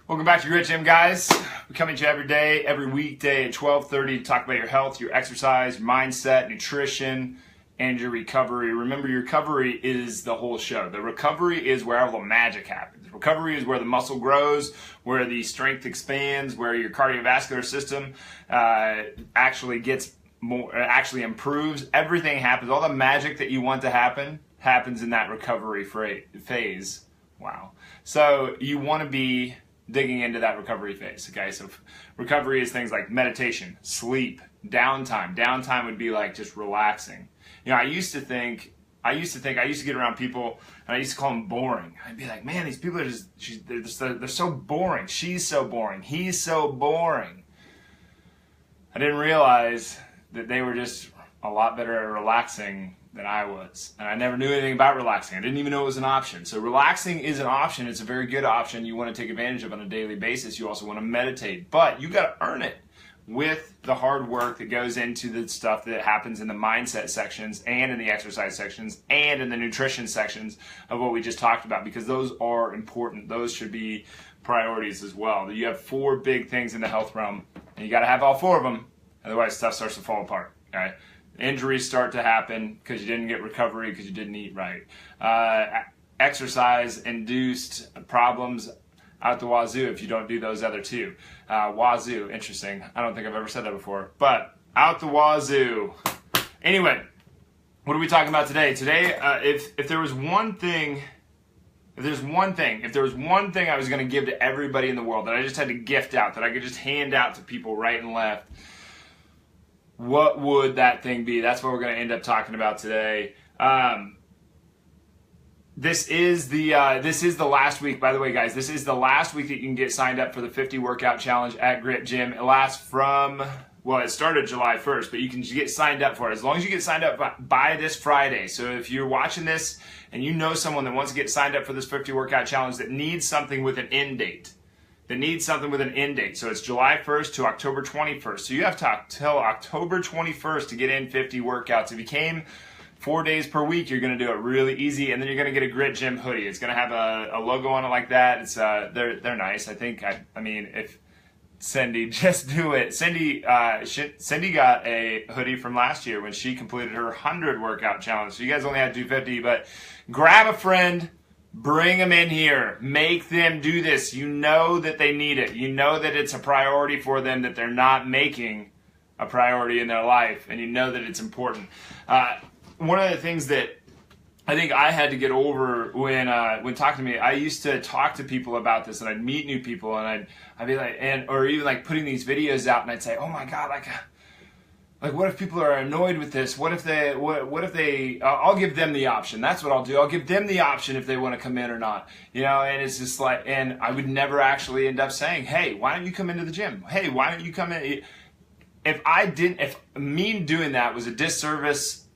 Welcome back to Grit Gym, guys. We come at you every day, every weekday at 12:30 to talk about your health, your exercise, your mindset, nutrition, and your recovery. Remember, your recovery is the whole show. The recovery is where all the magic happens. Recovery is where the muscle grows, where the strength expands, where your cardiovascular system actually gets more, actually improves. Everything happens. All the magic that you want to happen happens in that recovery phase. Wow. So you want to be digging into that recovery phase. Okay, so recovery is things like meditation, sleep, downtime. Downtime would be like just relaxing. You know, I used to get around people and I used to call them boring. I'd be like, man, these people are they're so boring. She's so boring. He's so boring. I didn't realize that they were just a lot better at relaxing than I was. And I never knew anything about relaxing. I didn't even know it was an option. So relaxing is an option. It's a very good option you want to take advantage of on a daily basis. You also want to meditate. But you got to earn it with the hard work that goes into the stuff that happens in the mindset sections and in the exercise sections and in the nutrition sections of what we just talked about, because those are important. Those should be priorities as well. You have 4 big things in the health realm, and you got to have all 4 of them. Otherwise, stuff starts to fall apart. Okay? Injuries start to happen because you didn't get recovery because you didn't eat right. Exercise-induced problems out the wazoo if you don't do those other 2. Wazoo, interesting. I don't think I've ever said that before. But out the wazoo. Anyway, what are we talking about today? Today, if there was one thing I was going to give to everybody in the world that I just had to gift out, that I could just hand out to people right and left, what would that thing be? That's what we're going to end up talking about today. This is the last week, by the way, guys. This is the last week that you can get signed up for the 50 workout challenge at Grit Gym. It lasts from, well, it started July 1st, but you can get signed up for it as long as you get signed up by this Friday. So if you're watching this and you know someone that wants to get signed up for this 50 workout challenge that needs something with an end date, so it's July 1st to October 21st. So you have to till October 21st to get in 50 workouts. If you came 4 days per week, you're going to do it really easy, and then you're going to get a Grit Gym hoodie. It's going to have a logo on it like that. It's they're nice. I think I mean, if Cindy, just do it. Cindy got a hoodie from last year when she completed her 100 workout challenge. So you guys only had to do 50, but grab a friend. Bring them in here. Make them do this. You know that they need it. You know that it's a priority for them, that they're not making a priority in their life, and you know that it's important. One of the things that I think I had to get over when talking to me, I used to talk to people about this, and I'd meet new people, and I'd be like, or even like putting these videos out, and I'd say, oh my God, like what if people are annoyed with this? What if they, I'll give them the option. That's what I'll do. I'll give them the option if they want to come in or not. You know, and it's just like, and I would never actually end up saying, hey, why don't you come into the gym? Hey, why don't you come in? If me doing that was a disservice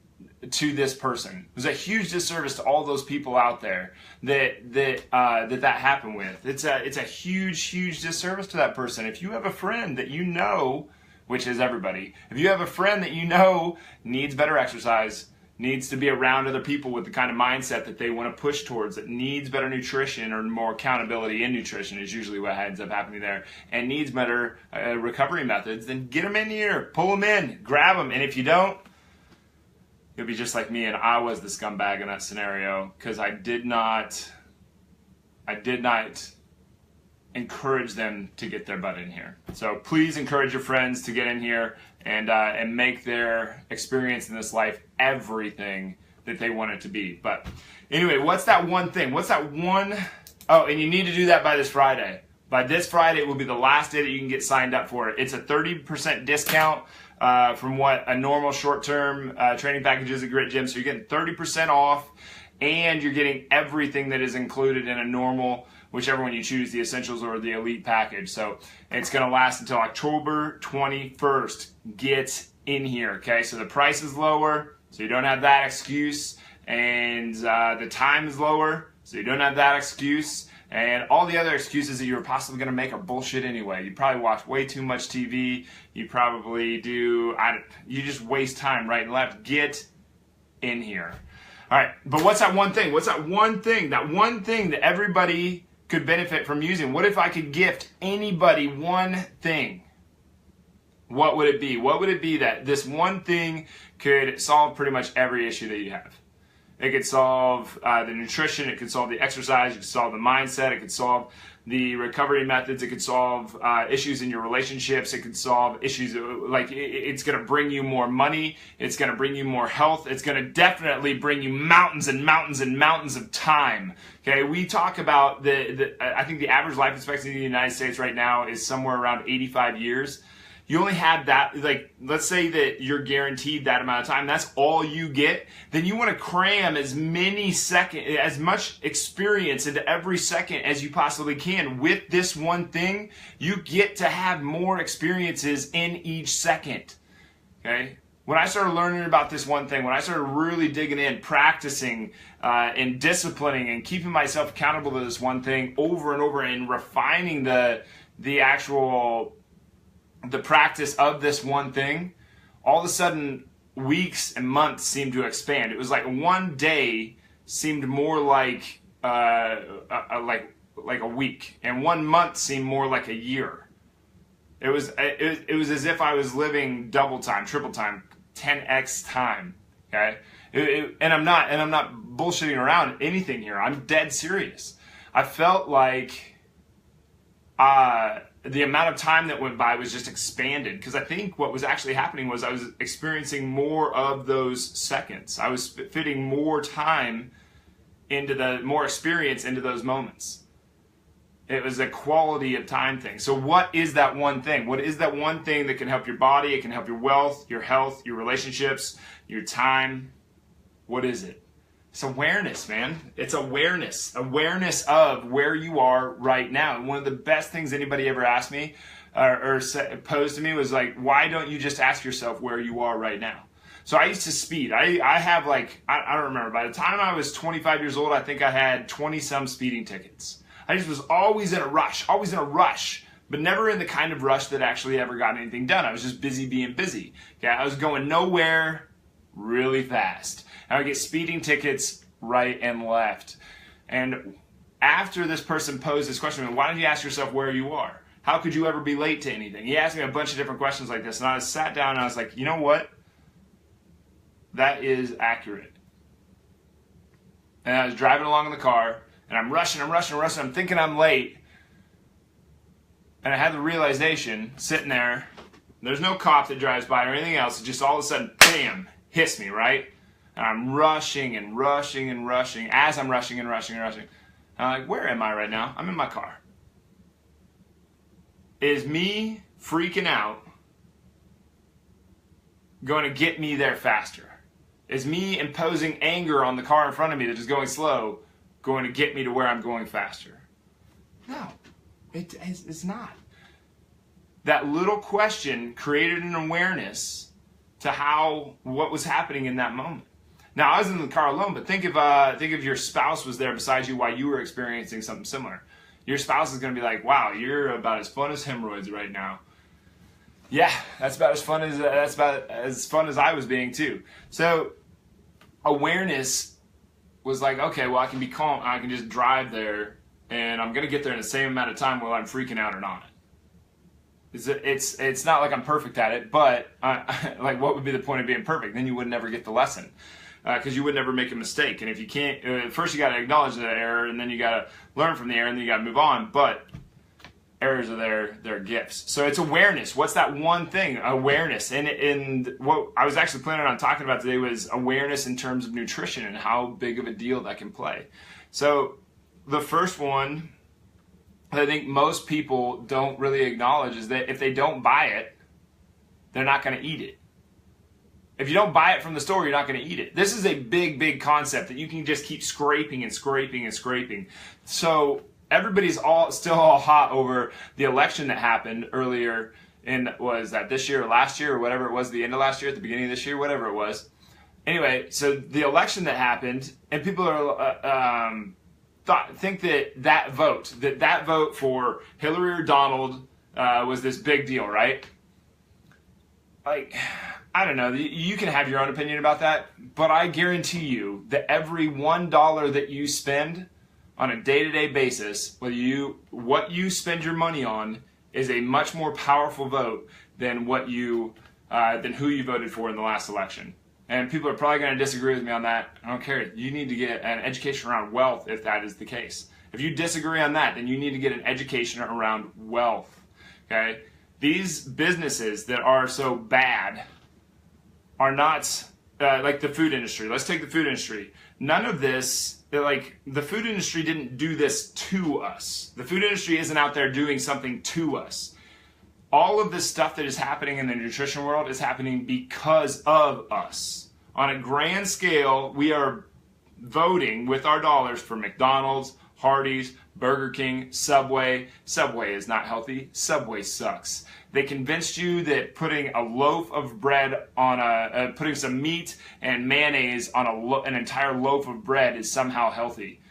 to this person, it was a huge disservice to all those people out there that happened with. It's a huge disservice to that person. If you have a friend that you know, which is everybody, if you have a friend that you know needs better exercise, needs to be around other people with the kind of mindset that they want to push towards, that needs better nutrition or more accountability in nutrition is usually what ends up happening there, and needs better recovery methods, then get them in here, pull them in, grab them. And if you don't, you'll be just like me, and I was the scumbag in that scenario because I did not encourage them to get their butt in here. So please encourage your friends to get in here and make their experience in this life everything that they want it to be. But anyway, what's that one thing? Oh, and you need to do that by this Friday. By this Friday will be the last day that you can get signed up for it. It's a 30% discount from what a normal short-term training package is at Grit Gym. So you're getting 30% off, and you're getting everything that is included in a normal, whichever one you choose, the Essentials or the Elite package. So it's going to last until October 21st. Get in here, okay? So the price is lower, so you don't have that excuse, and the time is lower, so you don't have that excuse, and all the other excuses that you were possibly going to make are bullshit anyway. You probably watch way too much TV. You probably do. You just waste time right and left. Get in here. All right, but what's that one thing? What's that one thing? That one thing that everybody could benefit from using? What if I could gift anybody one thing? What would it be? What would it be that this one thing could solve pretty much every issue that you have? It could solve the nutrition, it could solve the exercise, it could solve the mindset, it could solve the recovery methods, it could solve issues in your relationships, it could solve issues like it's going to bring you more money, it's going to bring you more health, it's going to definitely bring you mountains and mountains and mountains of time. Okay, we talk about I think the average life expectancy in the United States right now is somewhere around 85 years. You only have that, like, let's say that you're guaranteed that amount of time, that's all you get, then you want to cram as much experience into every second as you possibly can. With this one thing, you get to have more experiences in each second, okay? When I started learning about this one thing, when I started really digging in, practicing and disciplining and keeping myself accountable to this one thing over and over and refining the practice of this one thing, all of a sudden weeks and months seemed to expand. It was like one day seemed more like a week, and 1 month seemed more like a year. It was as if I was living double time, triple time, 10x time. Okay, and I'm not bullshitting around anything here. I'm dead serious. I felt like the amount of time that went by was just expanded, because I think what was actually happening was I was experiencing more of those seconds. I was fitting more time more experience into those moments. It was a quality of time thing. So what is that one thing? What is that one thing that can help your body? It can help your wealth, your health, your relationships, your time. What is it? It's awareness, man. It's awareness. Awareness of where you are right now. And one of the best things anybody ever asked me or posed to me was like, why don't you just ask yourself where you are right now? So I used to speed. I have like, I don't remember. By the time I was 25 years old, I think I had 20-some speeding tickets. I just was always in a rush, but never in the kind of rush that actually ever got anything done. I was just busy being busy. Okay, I was going nowhere really fast. I would get speeding tickets right and left. And after this person posed this question, why don't you ask yourself where you are? How could you ever be late to anything? He asked me a bunch of different questions like this, and I sat down and I was like, you know what? That is accurate. And I was driving along in the car, and I'm rushing. I'm thinking I'm late. And I had the realization, sitting there, there's no cop that drives by or anything else. It just all of a sudden, bam, hits me, right? And I'm rushing. As I'm rushing. I'm like, where am I right now? I'm in my car. Is me freaking out going to get me there faster? Is me imposing anger on the car in front of me that is going slow going to get me to where I'm going faster? No, it's not. That little question created an awareness to what was happening in that moment. Now, I was in the car alone, but think if your spouse was there beside you while you were experiencing something similar. Your spouse is going to be like, wow, you're about as fun as hemorrhoids right now. Yeah, that's about as fun as I was being too. So awareness was like, okay, well, I can be calm. I can just drive there, and I'm going to get there in the same amount of time whether I'm freaking out or not. It's not like I'm perfect at it, but like, what would be the point of being perfect? Then you would never get the lesson, because you would never make a mistake. And if you can't, first you got to acknowledge the error, and then you got to learn from the error, and then you got to move on. But errors are they're gifts. So it's awareness. What's that one thing? Awareness. And what I was actually planning on talking about today was awareness in terms of nutrition and how big of a deal that can play. So the first one I think most people don't really acknowledge is that if they don't buy it, they're not going to eat it. If you don't buy it from the store, you're not going to eat it. This is a big concept that you can just keep scraping. So everybody's still all hot over the election that happened earlier was that this year or last year or whatever it was, the end of last year, at the beginning of this year, whatever it was. Anyway, so the election that happened, and people are think that vote for Hillary or Donald was this big deal, right? Like, I don't know. You can have your own opinion about that, but I guarantee you that every $1 that you spend on a day-to-day basis, what you spend your money on is a much more powerful vote than than who you voted for in the last election. And people are probably going to disagree with me on that. I don't care. You need to get an education around wealth if that is the case. If you disagree on that, then you need to get an education around wealth. Okay? These businesses that are so bad are not like the food industry. Let's take the food industry. None of this, like the food industry didn't do this to us. The food industry isn't out there doing something to us. All of this stuff that is happening in the nutrition world is happening because of us. On a grand scale, we are voting with our dollars for McDonald's, Hardee's, Burger King, Subway. Subway is not healthy. Subway sucks. They convinced you that putting a loaf of bread on putting some meat and mayonnaise on an entire loaf of bread is somehow healthy.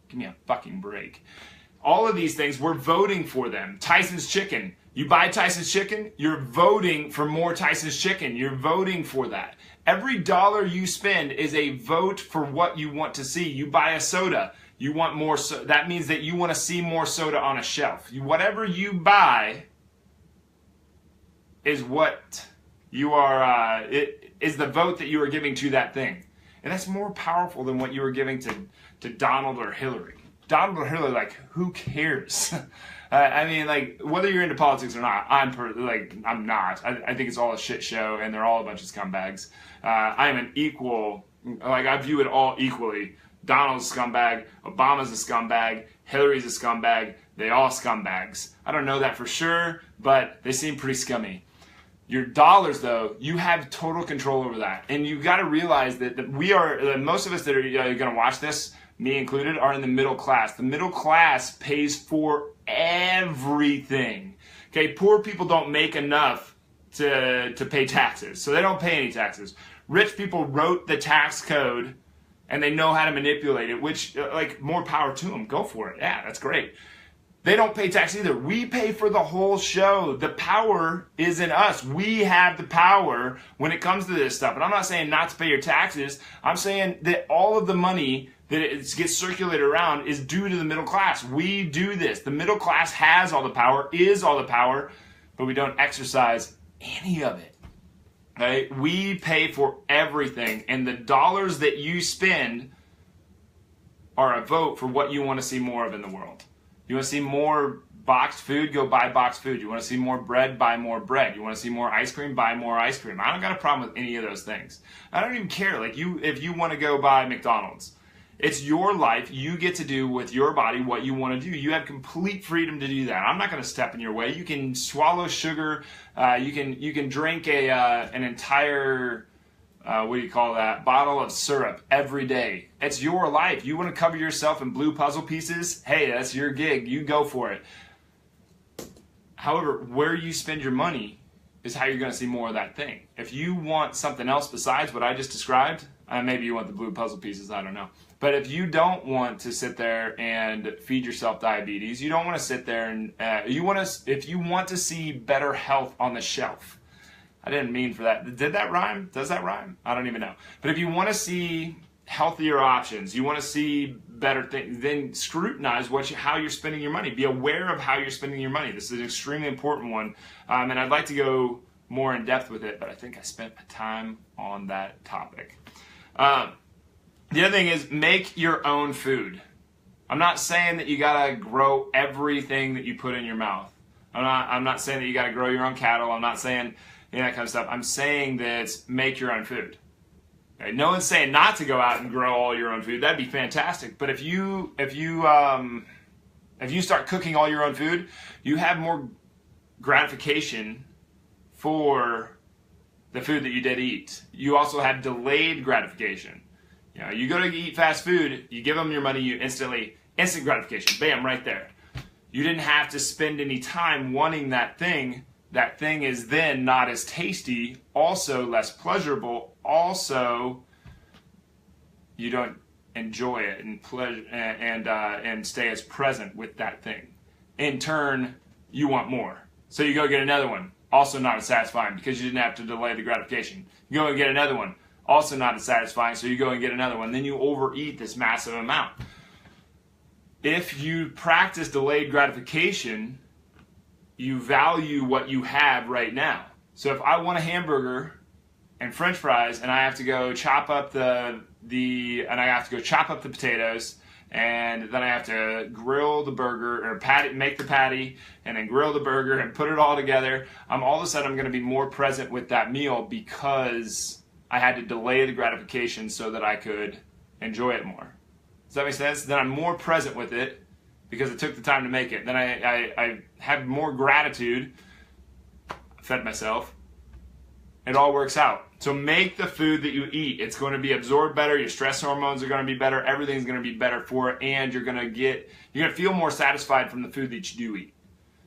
Give me a fucking break. All of these things, we're voting for them. Tyson's Chicken. You buy Tyson's Chicken, you're voting for more Tyson's Chicken. You're voting for that. Every dollar you spend is a vote for what you want to see. You buy a soda, you want more. That means that you want to see more soda on a shelf. Whatever you buy is what you are. It is the vote that you are giving to that thing, and that's more powerful than what you were giving to Donald or Hillary. Donald or Hillary, like, who cares? I mean, like, whether you're into politics or not, I'm not. I think it's all a shit show, and they're all a bunch of scumbags. I am an equal, like, I view it all equally. Donald's a scumbag, Obama's a scumbag, Hillary's a scumbag, they all scumbags. I don't know that for sure, but they seem pretty scummy. Your dollars, though, you have total control over that. And you've got to realize that most of us that are going to watch this, me included, are in the middle class. The middle class pays for everything. Okay, poor people don't make enough to pay taxes, so they don't pay any taxes. Rich people wrote the tax code, and they know how to manipulate it, which, like, more power to them. Go for it. Yeah, that's great. They don't pay tax either. We pay for the whole show. The power is in us. We have the power when it comes to this stuff. And I'm not saying not to pay your taxes. I'm saying that all of the money that gets circulated around is due to the middle class. We do this. The middle class has all the power, is all the power, but we don't exercise any of it. Okay? We pay for everything, and the dollars that you spend are a vote for what you want to see more of in the world. You want to see more boxed food? Go buy boxed food. You want to see more bread? Buy more bread. You want to see more ice cream? Buy more ice cream. I don't got a problem with any of those things. I don't even care. Like, if you want to go buy McDonald's, it's your life. You get to do with your body what you want to do. You have complete freedom to do that. I'm not going to step in your way. You can swallow sugar. You can drink an entire bottle of syrup every day. It's your life. You want to cover yourself in blue puzzle pieces? Hey, that's your gig. You go for it. However, where you spend your money is how you're going to see more of that thing. If you want something else besides what I just described, maybe you want the blue puzzle pieces, I don't know. But if you don't want to sit there and feed yourself diabetes, you don't want to sit there and if you want to see better health on the shelf. I didn't mean for that. Did that rhyme? Does that rhyme? I don't even know. But if you want to see healthier options, you want to see better things, then scrutinize how you're spending your money. Be aware of how you're spending your money. This is an extremely important one, and I'd like to go more in depth with it, but I think I spent my time on that topic. The other thing is, make your own food. I'm not saying that you gotta grow everything that you put in your mouth. I'm not saying that you gotta grow your own cattle. I'm not saying that kind of stuff. I'm saying that make your own food. Okay? No one's saying not to go out and grow all your own food. That'd be fantastic. But if you start cooking all your own food, you have more gratification for the food that you did eat. You also have delayed gratification. You go to eat fast food, you give them your money, instant gratification. Bam, right there. You didn't have to spend any time wanting that thing. That thing is then not as tasty, also less pleasurable, also you don't enjoy it and stay as present with that thing. In turn, you want more. So you go get another one, also not as satisfying because you didn't have to delay the gratification. You go and get another one, also not as satisfying, so you go and get another one. Then you overeat this massive amount. if you practice delayed gratification, you value what you have right now. So if I want a hamburger and French fries, and I have to go chop up the potatoes, and then I have to grill the burger or make the patty, and then grill the burger and put it all together, all of a sudden I'm going to be more present with that meal because I had to delay the gratification so that I could enjoy it more. Does that make sense? Then I'm more present with it because it took the time to make it. Then I have more gratitude. I fed myself. It all works out. So make the food that you eat. It's going to be absorbed better. Your stress hormones are going to be better. Everything's going to be better for it, and you're going to feel more satisfied from the food that you do eat.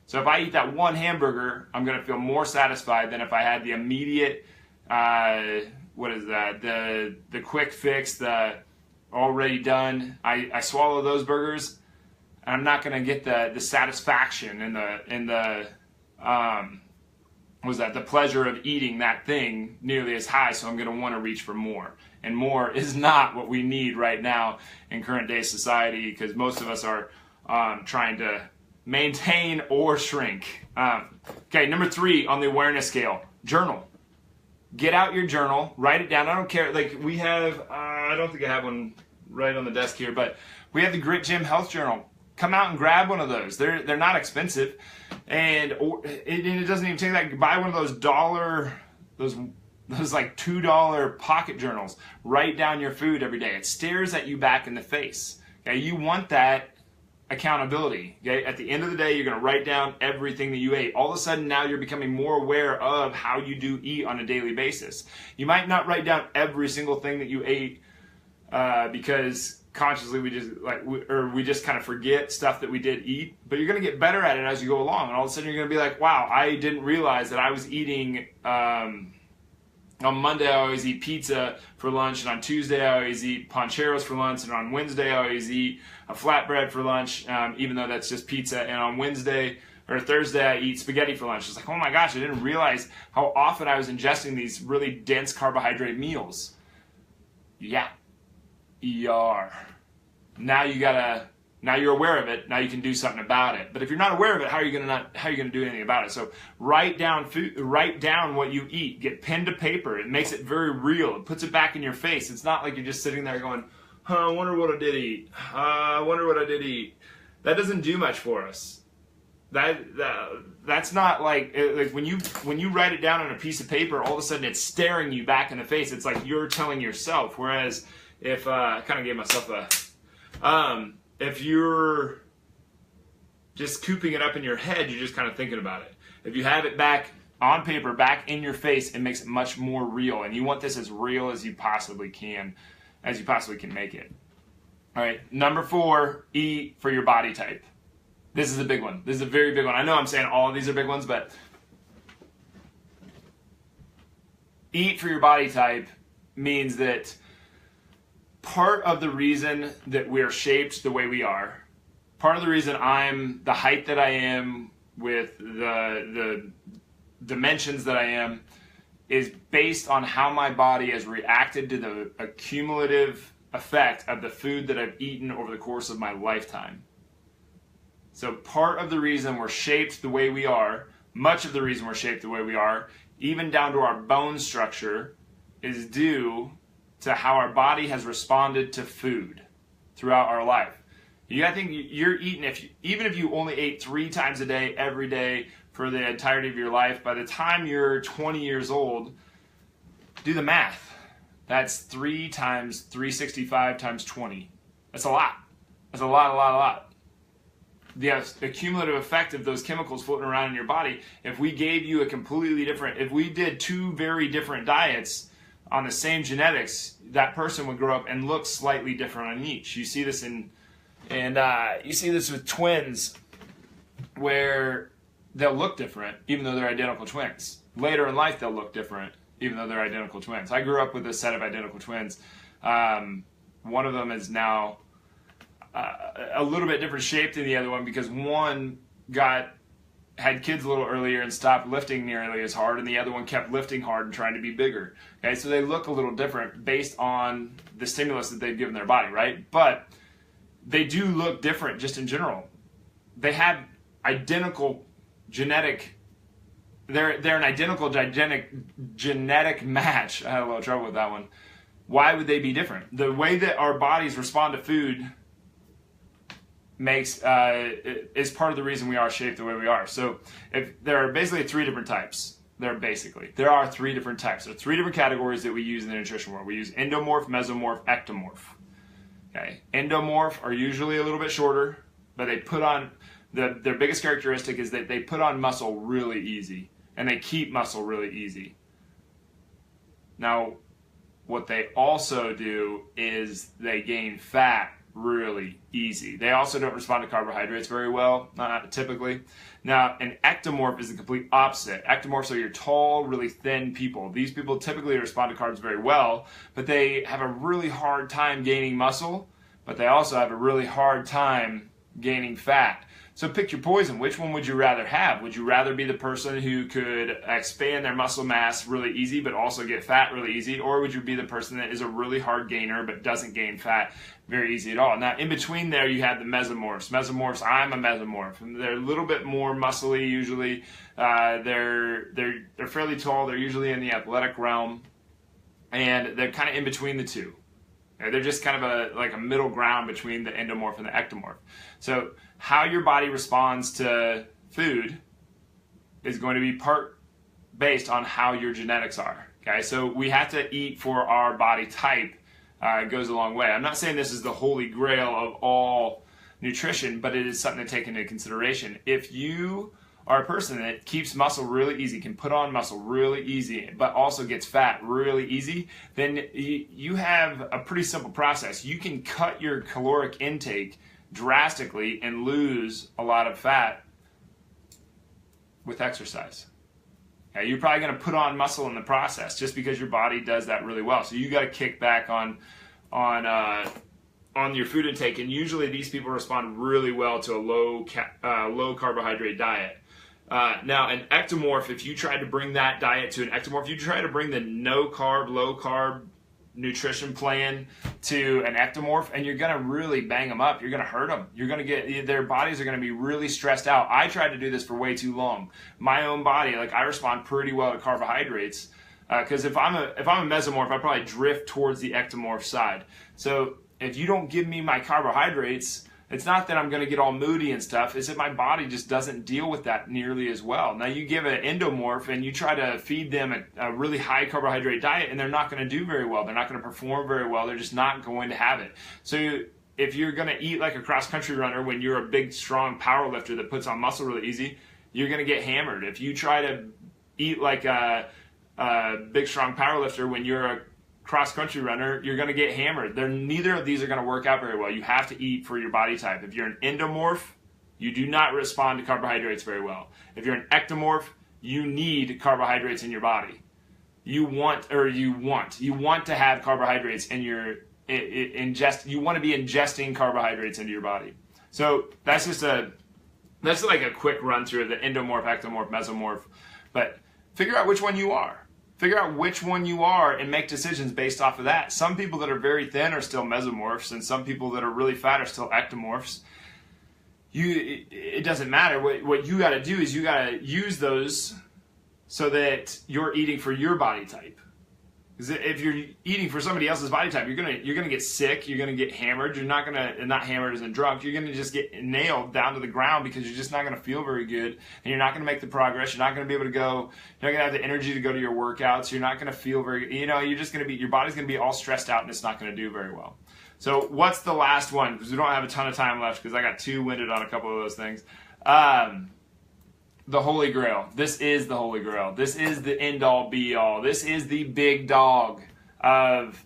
So if I eat that one hamburger, I'm going to feel more satisfied than if I had the immediate, the quick fix, the already done. I swallow those burgers, and I'm not going to get the satisfaction and the pleasure of eating that thing nearly as high, so I'm going to want to reach for more. And more is not what we need right now in current day society, because most of us are trying to maintain or shrink. Okay, number 3 on the awareness scale, journal. Get out your journal, write it down. I don't care, like we have, I don't think I have one right on the desk here, but we have the Grit Gym Health Journal. Come out and grab one of those. They're not expensive, and it doesn't even take that. Buy one of those those like $2 pocket journals. Write down your food every day. It stares at you back in the face. Okay, you want that accountability. Okay, at the end of the day, you're going to write down everything that you ate. All of a sudden, now you're becoming more aware of how you do eat on a daily basis. You might not write down every single thing that you ate because consciously we just kind of forget stuff that we did eat, but you're going to get better at it as you go along, and all of a sudden you're going to be like, wow, I didn't realize that I was eating on Monday I always eat pizza for lunch, and on Tuesday I always eat pancheros for lunch, and on Wednesday I always eat a flatbread for lunch, even though that's just pizza, and on Wednesday or Thursday I eat spaghetti for lunch. It's like, oh my gosh, I didn't realize how often I was ingesting these really dense carbohydrate meals. Yeah. Now you're aware of it. Now you can do something about it. But if you're not aware of it, how are you going to do anything about it? So write down what you eat. Get pen to paper. It makes it very real. It puts it back in your face. It's not like you're just sitting there going, I wonder what I did eat. I wonder what I did eat. That doesn't do much for us. That's not like when you write it down on a piece of paper, all of a sudden it's staring you back in the face. It's like you're telling yourself. Whereas if I kind of gave myself if you're just cooping it up in your head, you're just kind of thinking about it. If you have it back on paper, back in your face, it makes it much more real. And you want this as real as you possibly can make it. All right, number 4, eat for your body type. This is a big one. This is a very big one. I know I'm saying all of these are big ones, but eat for your body type means that part of the reason that we're shaped the way we are, part of the reason I'm the height that I am with the dimensions that I am, is based on how my body has reacted to the accumulative effect of the food that I've eaten over the course of my lifetime. So part of the reason we're shaped the way we are, much of the reason we're shaped the way we are, even down to our bone structure, is due to how our body has responded to food throughout our life. I think you're eating, even if you only ate 3 times a day, every day, for the entirety of your life, by the time you're 20 years old, do the math. That's 3 times 365 times 20. That's a lot. That's a lot. The cumulative effect of those chemicals floating around in your body, if we gave you if we did 2 very different diets on the same genetics, that person would grow up and look slightly different on each. You see this you see this with twins, where they'll look different even though they're identical twins. Later in life, they'll look different even though they're identical twins. I grew up with a set of identical twins. One of them is now a little bit different shape than the other one because one had kids a little earlier and stopped lifting nearly as hard, and the other one kept lifting hard and trying to be bigger. Okay, so they look a little different based on the stimulus that they've given their body, right? But they do look different just in general. They have identical genetic. They're an identical genetic match. I had a little trouble with that one. Why would they be different? The way that our bodies respond to food is part of the reason we are shaped the way we are. So if there are basically three different types. There are three different types. There are three different categories that we use in the nutrition world. We use endomorph, mesomorph, ectomorph. Okay, endomorph are usually a little bit shorter, but they put on their biggest characteristic is that they put on muscle really easy, and they keep muscle really easy. Now, what they also do is they gain fat really easy. They also don't respond to carbohydrates very well, typically. Now, an ectomorph is the complete opposite. Ectomorphs are your tall, really thin people. These people typically respond to carbs very well, but they have a really hard time gaining muscle, but they also have a really hard time gaining fat. So pick your poison. Which one would you rather have? Would you rather be the person who could expand their muscle mass really easy but also get fat really easy? Or would you be the person that is a really hard gainer but doesn't gain fat very easy at all? Now, in between there, you have the mesomorphs. Mesomorphs, I'm a mesomorph. And they're a little bit more muscly usually. They're fairly tall. They're usually in the athletic realm. And they're kind of in between the two. They're just kind of like a middle ground between the endomorph and the ectomorph. So how your body responds to food is going to be part based on how your genetics are. Okay, so we have to eat for our body type. It goes a long way. I'm not saying this is the holy grail of all nutrition, but it is something to take into consideration. If you are a person that keeps muscle really easy, can put on muscle really easy, but also gets fat really easy, then you have a pretty simple process. You can cut your caloric intake drastically and lose a lot of fat with exercise. Okay, you're probably going to put on muscle in the process just because your body does that really well. So you got to kick back on your food intake, and usually these people respond really well to a low carbohydrate diet. Now, an ectomorph, if you tried to bring that diet to an ectomorph, you try to bring the no carb, low carb nutrition plan to an ectomorph, and you're going to really bang them up. You're going to hurt them. You're going to get, their bodies are going to be really stressed out. I tried to do this for way too long. My own body, like, I respond pretty well to carbohydrates, because if I'm a mesomorph, I probably drift towards the ectomorph side. So if you don't give me my carbohydrates, it's not that I'm going to get all moody and stuff. It's that my body just doesn't deal with that nearly as well. Now, you give an endomorph and you try to feed them a really high carbohydrate diet, and they're not going to do very well. They're not going to perform very well. They're just not going to have it. So if you're going to eat like a cross-country runner when you're a big, strong power lifter that puts on muscle really easy, you're going to get hammered. If you try to eat like a big, strong power lifter when you're a cross-country runner, you're going to get hammered. Neither of these are going to work out very well. You have to eat for your body type. If you're an endomorph, you do not respond to carbohydrates very well. If you're an ectomorph, you need carbohydrates in your body. You want to have carbohydrates in your ingest. You want to be ingesting carbohydrates into your body. So that's like a quick run through of the endomorph, ectomorph, mesomorph. But figure out which one you are. Figure out which one you are and make decisions based off of that. Some people that are very thin are still mesomorphs, and some people that are really fat are still ectomorphs. It doesn't matter. What you got to do is you got to use those so that you're eating for your body type. Because if you're eating for somebody else's body type, you're gonna get sick. You're gonna get hammered. You're not hammered as in drunk. You're gonna just get nailed down to the ground because you're just not gonna feel very good, and you're not gonna make the progress. You're not gonna be able to go. You're not gonna have the energy to go to your workouts. You're not gonna feel very. You're just gonna be. Your body's gonna be all stressed out, and it's not gonna do very well. So what's the last one? Because we don't have a ton of time left. Because I got too winded on a couple of those things. The Holy Grail. This is the Holy Grail. This is the end-all, be-all. This is the big dog of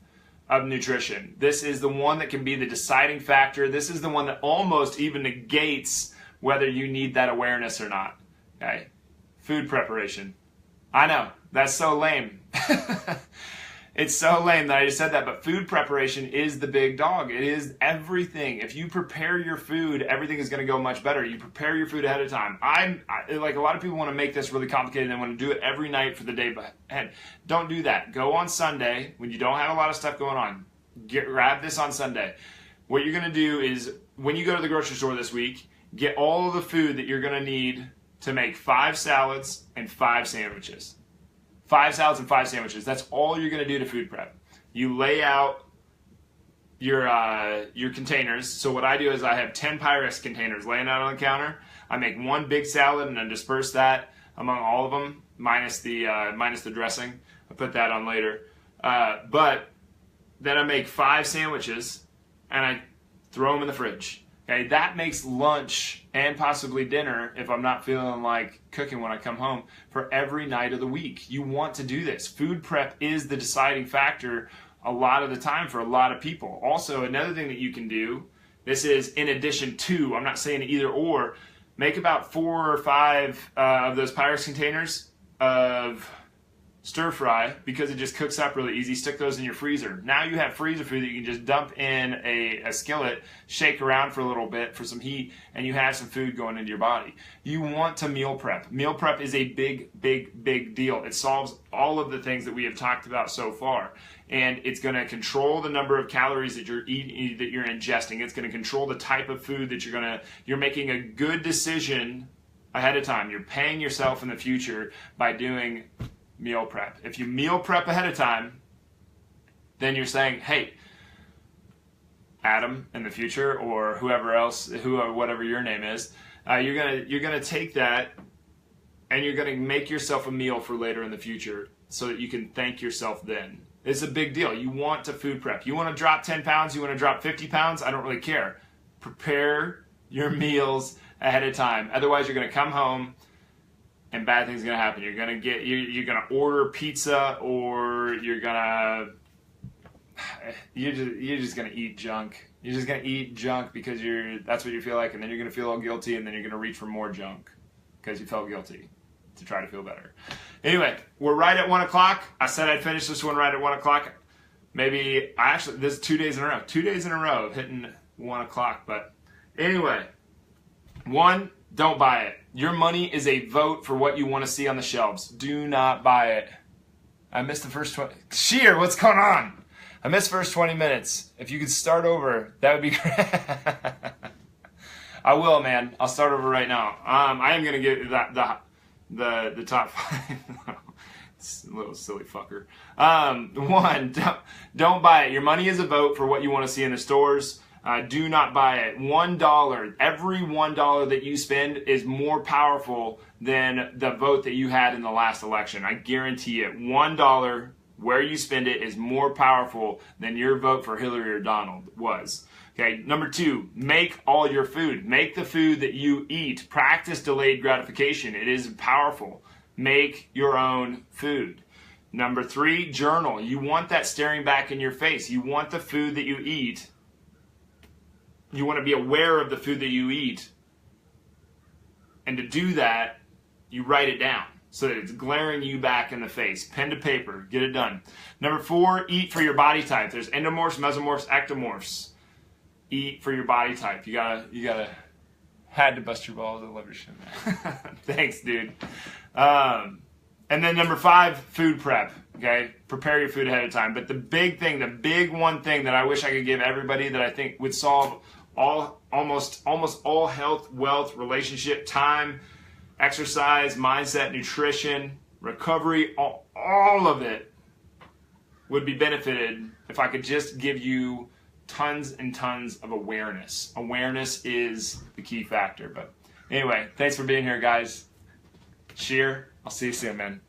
nutrition. This is the one that can be the deciding factor. This is the one that almost even negates whether you need that awareness or not. Okay? Food preparation. I know, that's so lame. It's so lame that I just said that, but food preparation is the big dog. It is everything. If you prepare your food, everything is going to go much better. You prepare your food ahead of time. Like a lot of people want to make this really complicated and want to do it every night for the day ahead. Don't do that. Go on Sunday when you don't have a lot of stuff going on. Grab this on Sunday. What you're going to do is when you go to the grocery store this week, get all of the food that you're going to need to make 5 salads and 5 sandwiches. 5 salads and 5 sandwiches. That's all you're going to do to food prep. You lay out your containers. So what I do is I have 10 Pyrex containers laying out on the counter. I make one big salad and I disperse that among all of them, minus the dressing. I'll put that on later. But then I make 5 sandwiches and I throw them in the fridge. Okay, that makes lunch and possibly dinner, if I'm not feeling like cooking when I come home, for every night of the week. You want to do this. Food prep is the deciding factor a lot of the time for a lot of people. Also, another thing that you can do, this is in addition to, I'm not saying either or, make about 4 or 5 of those Pyrex containers of stir fry, because it just cooks up really easy. Stick those in your freezer. Now you have freezer food that you can just dump in a skillet, shake around for a little bit for some heat, and you have some food going into your body. You want to meal prep. Meal prep is a big, big, big deal. It solves all of the things that we have talked about so far. And it's going to control the number of calories that you're eating, that you're ingesting. It's going to control the type of food that you're making a good decision ahead of time. You're paying yourself in the future by doing meal prep. If you meal prep ahead of time, then you're saying, hey, Adam in the future, or whoever else, whatever your name is, you're gonna take that and you're gonna make yourself a meal for later in the future so that you can thank yourself then. It's a big deal. You want to food prep. You want to drop 10 pounds, you want to drop 50 pounds, I don't really care. Prepare your meals ahead of time. Otherwise, you're gonna come home and bad things are gonna happen. You're gonna order pizza, or you're just gonna eat junk. You're just gonna eat junk because that's what you feel like, and then you're gonna feel all guilty, and then you're gonna reach for more junk because you felt guilty to try to feel better. Anyway, we're right at 1 o'clock. I said I'd finish this one right at 1 o'clock. Maybe this is 2 days in a row. 2 days in a row of hitting 1 o'clock. But anyway, 1, don't buy it. Your money is a vote for what you want to see on the shelves. Do not buy it. I missed the first 20. Sheer, what's going on? I missed the first 20 minutes. If you could start over, that would be great. I will, man. I'll start over right now. I am going to get the top 5. It's a little silly fucker. 1, don't buy it. Your money is a vote for what you want to see in the stores. Do not buy it. $1, every $1 that you spend is more powerful than the vote that you had in the last election. I guarantee it. $1, where you spend it, is more powerful than your vote for Hillary or Donald was. Okay, number 2, make all your food. Make the food that you eat. Practice delayed gratification. It is powerful. Make your own food. Number 3, journal. You want that staring back in your face. You want the food that you eat. You want to be aware of the food that you eat. And to do that, you write it down so that it's glaring you back in the face. Pen to paper. Get it done. Number 4, eat for your body type. There's endomorphs, mesomorphs, ectomorphs. Eat for your body type. You gotta had to bust your balls. I love your shit, man. Thanks, dude. And then number 5, food prep. Okay, prepare your food ahead of time. But the big one thing that I wish I could give everybody that I think would solve almost all health, wealth, relationship, time, exercise, mindset, nutrition, recovery, all of it would be benefited if I could just give you tons and tons of awareness. Awareness is the key factor. But anyway, thanks for being here, guys. Cheer. I'll see you soon, man.